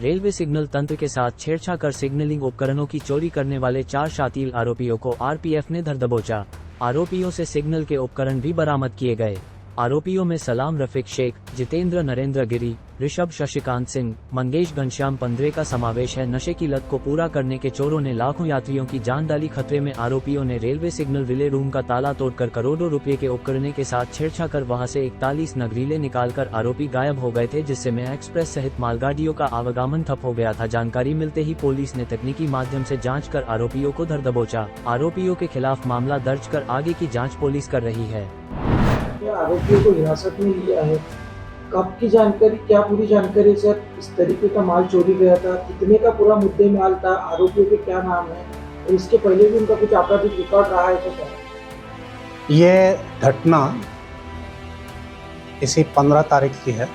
Railway signal तंत्र के साथ छेड़छाड़ कर सिग्नलिंग उपकरणों की चोरी करने वाले 4 शातिर आरोपियों को आरपीएफ ने धर दबोचा। आरोपियों से सिग्नल के उपकरण भी बरामद किए गए। आरोपियों में सलाम रफीक शेख, जितेंद्र नरेंद्र गिरी, ऋषभ शशिकांत सिंह, मंगेश घनश्याम पंद्रे का समावेश है। नशे की लत को पूरा करने के चोरों ने लाखों यात्रियों की जान डाली खतरे में। आरोपियों ने रेलवे सिग्नल रिले रूम का ताला तोड़कर करोड़ों रुपए के उपकरण के साथ छेड़छाड़ कर वहां से 41 नग रिले निकालकर आरोपी गायब हो गए थे, जिससे में एक्सप्रेस सहित मालगाड़ियों का आवागमन ठप हो गया था। जानकारी मिलते ही पुलिस ने तकनीकी माध्यम से जाँच कर आरोपियों को धर दबोचा। आरोपियों के खिलाफ मामला दर्ज कर आगे की जाँच पुलिस कर रही है। आरोपियों को हिरासत में लिया है, कब की जानकारी, क्या पूरी जानकारी सर? इस तरीके का माल चोरी गया था, कितने का पूरा मुद्दे माल था, आरोपियों के क्या नाम है और इसके पहले भी उनका कुछ आपराधिक रिकॉर्ड रहा है तो क्या? ये घटना इसी 15 तारीख की है,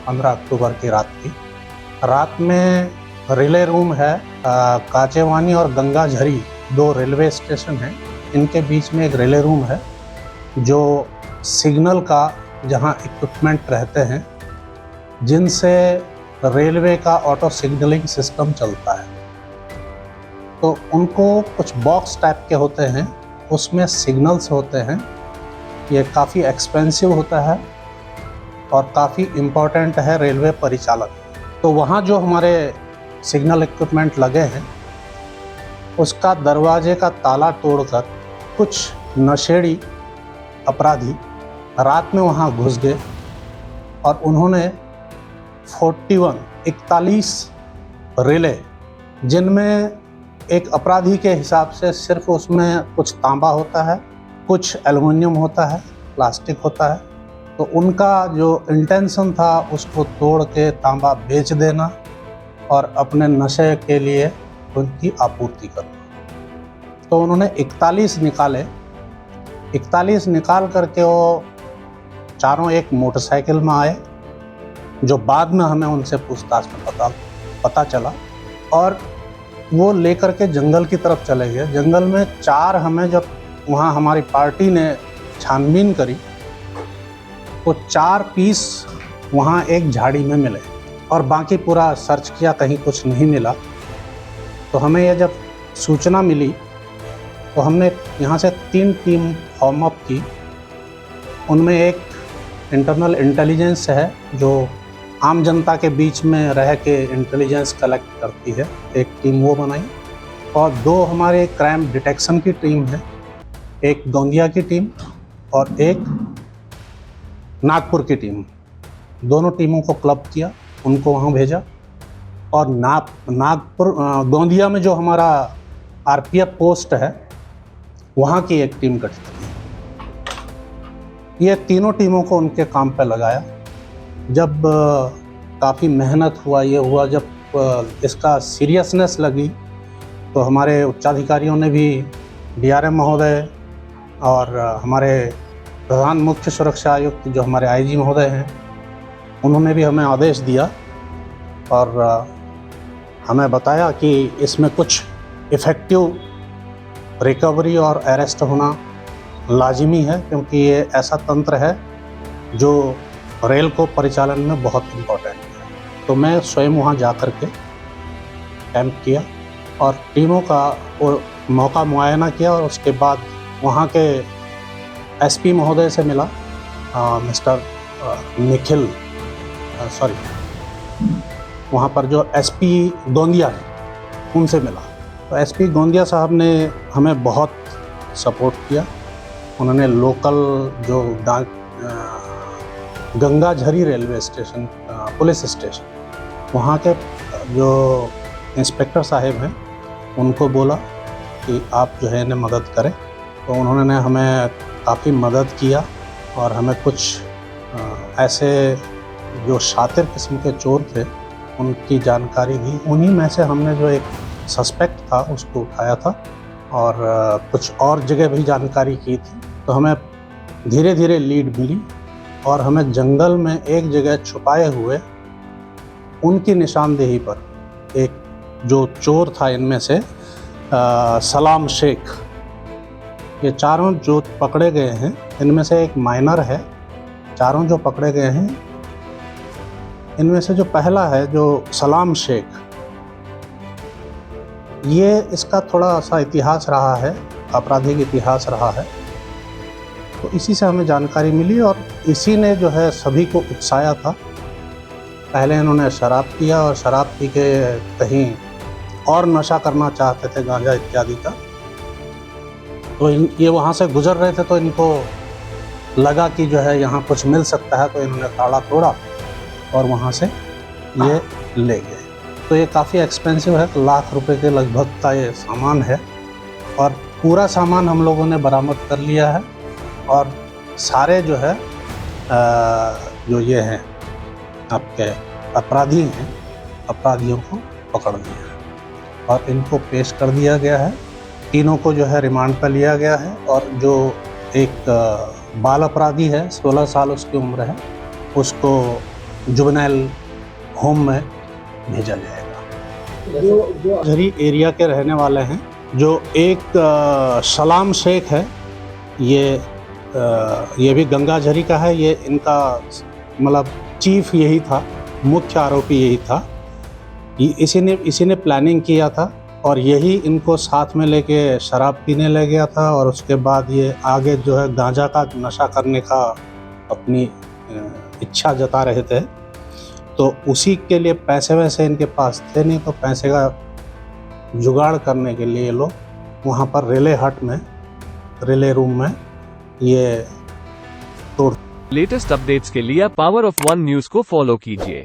15 अक्टूबर की रात की। रात में रिले रूम है, काचेवानी और गंगा झरी 2 रेलवे स्टेशन हैं, इनके बीच में एक रिले रूम है जो सिग्नल का, जहां इक्विपमेंट रहते हैं जिनसे रेलवे का ऑटो सिग्नलिंग सिस्टम चलता है। तो उनको कुछ बॉक्स टाइप के होते हैं, उसमें सिग्नल्स होते हैं। ये काफ़ी एक्सपेंसिव होता है और काफ़ी इम्पोर्टेंट है रेलवे परिचालन। तो वहाँ जो हमारे सिग्नल इक्विपमेंट लगे हैं उसका दरवाजे का ताला तोड़कर कुछ नशेड़ी अपराधी रात में वहाँ घुस गए और उन्होंने 41 रिले, जिनमें एक अपराधी के हिसाब से सिर्फ उसमें कुछ तांबा होता है, कुछ एल्युमिनियम होता है, प्लास्टिक होता है, तो उनका जो इंटेंशन था उसको तोड़ के तांबा बेच देना और अपने नशे के लिए उनकी आपूर्ति करना। तो उन्होंने 41 निकाले। 41 निकाल करके वो चारों एक मोटरसाइकिल में आए, जो बाद में हमें उनसे पूछताछ में पता चला, और वो लेकर के जंगल की तरफ चले गए। जंगल में 4 हमें जब वहाँ हमारी पार्टी ने छानबीन करी तो 4 पीस वहाँ एक झाड़ी में मिले और बाकी पूरा सर्च किया, कहीं कुछ नहीं मिला। तो हमें ये जब सूचना मिली तो हमने यहाँ से 3 टीम फॉर्म अप की। उनमें एक इंटरनल इंटेलिजेंस है जो आम जनता के बीच में रह के इंटेलिजेंस कलेक्ट करती है, एक टीम वो बनाई, और 2 हमारे क्राइम डिटेक्शन की टीम है, एक गोंदिया की टीम और एक नागपुर की टीम। दोनों टीमों को क्लब किया, उनको वहाँ भेजा, और नागपुर गोंदिया में जो हमारा आरपीएफ पोस्ट है वहाँ की एक टीम गठित की। ये तीनों टीमों को उनके काम पे लगाया। जब काफ़ी मेहनत हुआ, ये हुआ, जब इसका सीरियसनेस लगी तो हमारे उच्चाधिकारियों ने भी, डीआरएम महोदय और हमारे प्रधान मुख्य सुरक्षा आयुक्त जो हमारे आईजी महोदय हैं, उन्होंने भी हमें आदेश दिया और हमें बताया कि इसमें कुछ इफ़ेक्टिव रिकवरी और अरेस्ट होना लाजिमी है, क्योंकि ये ऐसा तंत्र है जो रेल को परिचालन में बहुत इम्पोर्टेंट है। तो मैं स्वयं वहाँ जा कर के कैंप किया और टीमों का मौका मुआयना किया, और उसके बाद वहाँ के एसपी महोदय से मिला, मिस्टर निखिल, वहाँ पर जो एसपी गोंदिया है उनसे मिला। तो एसपी गोंदिया साहब ने हमें बहुत सपोर्ट किया। उन्होंने लोकल जो गंगा झरी रेलवे स्टेशन, पुलिस स्टेशन, वहाँ के जो इंस्पेक्टर साहब हैं उनको बोला कि आप जो है इन्हें मदद करें। तो उन्होंने हमें काफ़ी मदद किया और हमें कुछ ऐसे जो शातिर किस्म के चोर थे उनकी जानकारी दी। उन्हीं में से हमने जो एक सस्पेक्ट था उसको उठाया था और कुछ और जगह भी जानकारी की थी। तो हमें धीरे धीरे लीड मिली और हमें जंगल में एक जगह छुपाए हुए उनकी निशानदेही पर एक जो चोर था, इनमें से सलाम शेख, ये चारों जो पकड़े गए हैं, इनमें से एक माइनर है, चारों जो पकड़े गए हैं इनमें से जो पहला है, जो सलाम शेख, ये इसका थोड़ा सा इतिहास रहा है, आपराधिक इतिहास रहा है। तो इसी से हमें जानकारी मिली और इसी ने जो है सभी को उकसाया था। पहले इन्होंने शराब पिया और शराब पी के कहीं और नशा करना चाहते थे, गांजा इत्यादि का। तो ये वहाँ से गुजर रहे थे तो इनको लगा कि जो है यहाँ कुछ मिल सकता है, तो इन्होंने ताला तोड़ा और वहाँ से ये ले गए। तो ये काफ़ी एक्सपेंसिव है, लाख रुपए के लगभग का ये सामान है और पूरा सामान हम लोगों ने बरामद कर लिया है और सारे जो है जो ये हैं आपके अपराधी हैं, अपराधियों को पकड़ लिया है और इनको पेश कर दिया गया है। तीनों को जो है रिमांड पर लिया गया है और जो एक बाल अपराधी है, 16 साल उसकी उम्र है, उसको जुवेनाइल होम में भेजा जाएगा। जो झरी एरिया के रहने वाले हैं। जो एक सलाम शेख है, ये भी गंगा झरी का है। ये इनका मतलब चीफ यही था, मुख्य आरोपी यही था। इसी ने प्लानिंग किया था और यही इनको साथ में लेके शराब पीने ले गया था और उसके बाद ये आगे जो है गांजा का नशा करने का अपनी इच्छा जता रहे थे। तो उसी के लिए पैसे वैसे इनके पास थे नहीं, तो पैसे का जुगाड़ करने के लिए ये लोग वहाँ पर रिले रूम में ये तोड़। लेटेस्ट अपडेट्स के लिए पावर ऑफ वन न्यूज़ को फॉलो कीजिए।